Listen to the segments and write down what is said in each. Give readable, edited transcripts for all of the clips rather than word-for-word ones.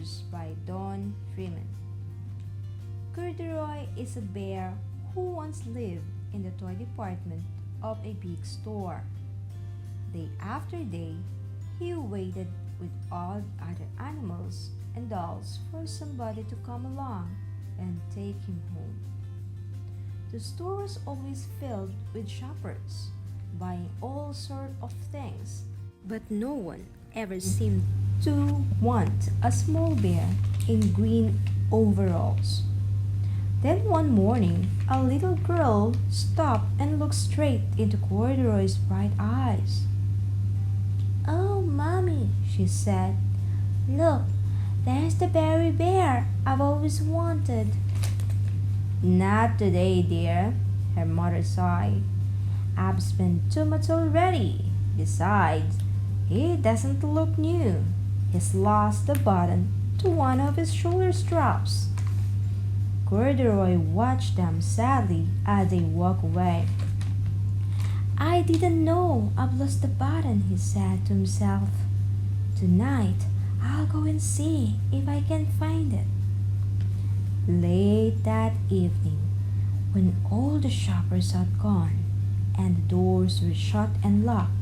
by Don Freeman. Corduroy is a bear who once lived in the toy department of a big store. Day after day, he waited with all other animals and dolls for somebody to come along and take him home. The store was always filled with shoppers, buying all sorts of things, but no one ever seemed to want a small bear in green overalls. Then one morning, a little girl stopped and looked straight into Corduroy's bright eyes. "Oh, Mommy," she said, "look, there's the berry bear I've always wanted." "Not today, dear," her mother sighed. "I've spent too much already. Besides, he doesn't look new. He's lost the button to one of his shoulder straps." Corduroy watched them sadly as they walked away. "I didn't know I've lost the button," he said to himself. "Tonight, I'll go and see if I can find it." Late that evening, when all the shoppers had gone and the doors were shut and locked,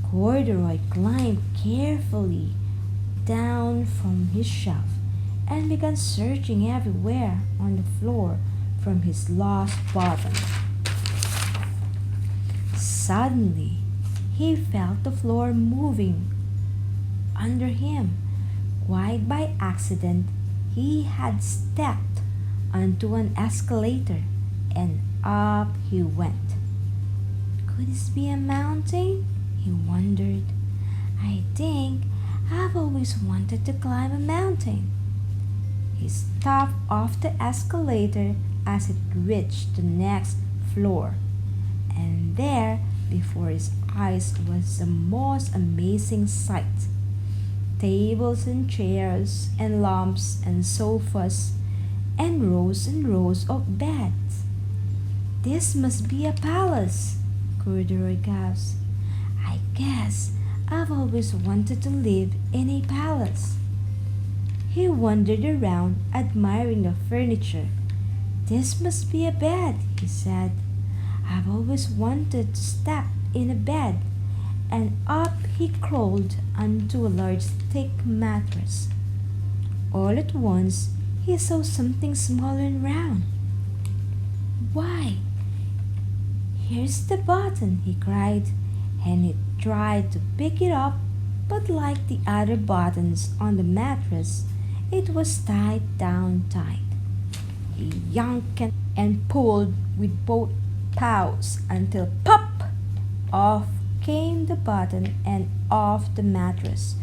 Corduroy climbed carefully down from his shelf and began searching everywhere on the floor for his lost button. Suddenly, he felt the floor moving under him. Quite by accident, he had stepped onto an escalator and up he went. Could this be a mountain? He wondered. "I think I've always wanted to climb a mountain." He stepped off the escalator as it reached the next floor, and there before his eyes was the most amazing sight. Tables and chairs and lamps and sofas and rows of beds. "This must be a palace," Corduroy gasped. "I guess I've always wanted to live in a palace." He wandered around, admiring the furniture. "This must be a bed," he said. "I've always wanted to step in a bed." And up he crawled onto a large thick mattress. All at once, he saw something small and round. "Why, here's the button," he cried, and he tried to pick it up, but like the other buttons on the mattress, it was tied down tight. He yanked and pulled with both paws until pop! Off came the button and off the mattress.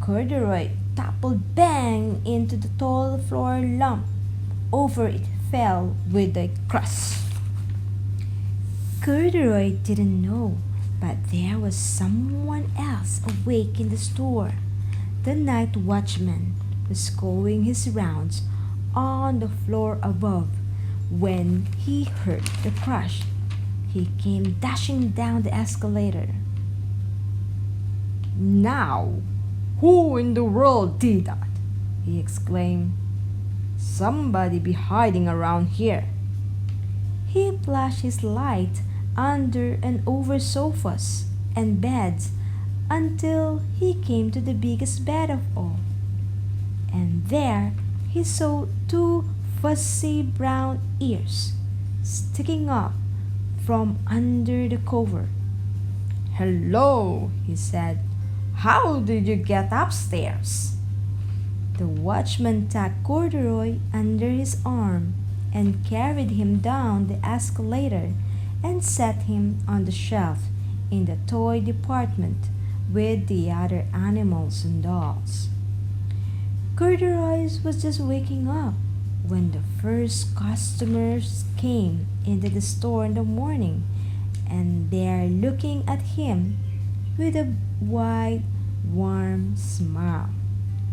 Corduroy toppled bang into the tall floor lump. Over it fell with a crash. Corduroy didn't know, but there was someone else awake in the store. The night watchman was going his rounds on the floor above when he heard the crash. He came dashing down the escalator. "Now, who in the world did that?" he exclaimed. "Somebody be hiding around here." He flashed his light under and over sofas and beds until he came to the biggest bed of all. And there he saw two fuzzy brown ears sticking up from under the cover. "Hello," he said. "How did you get upstairs?" The watchman tucked Corduroy under his arm and carried him down the escalator and set him on the shelf in the toy department with the other animals and dolls. Corduroy was just waking up when the first customers came into the store in the morning, and there looking at him with a wide, warm smile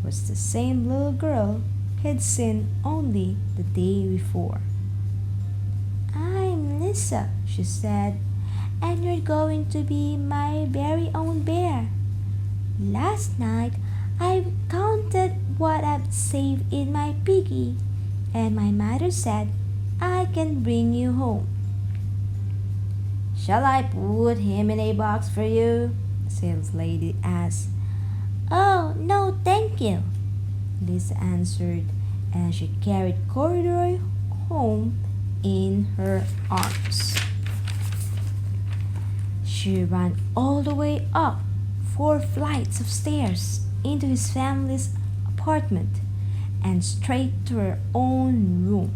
was the same little girl he'd seen only the day before. "I'm Lisa," she said, "and you're going to be my very own bear. Last night I've counted what I've saved in my piggy, and my mother said I can bring you home. Shall I put him in a box for you? The saleslady asked. Oh, no, thank you, Lisa answered, and she carried Corduroy home in her arms. She ran all the way up 4 flights of stairs into his family's apartment and straight to her own room.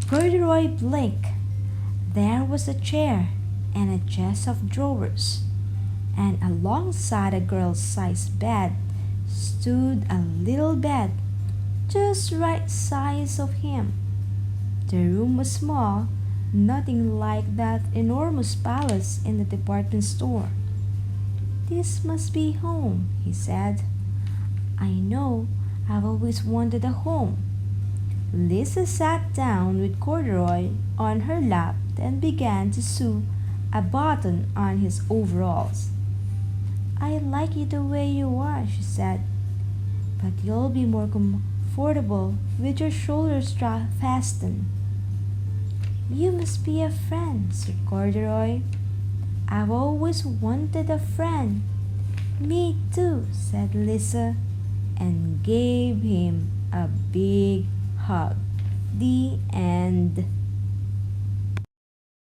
Corduroy blinked. There was a chair and a chest of drawers, and alongside a girl-sized bed stood a little bed just right size of him. The room was small, nothing like that enormous palace in the department store. This must be home, he said. I know, I've always wanted a home. Lisa sat down with Corduroy on her lap and began to sew a button on his overalls. I like you the way you are, she said, but you'll be more comfortable with your shoulders fastened. You must be a friend, said Corduroy. I've always wanted a friend. Me too, said Lisa, and gave him a big hug. The end.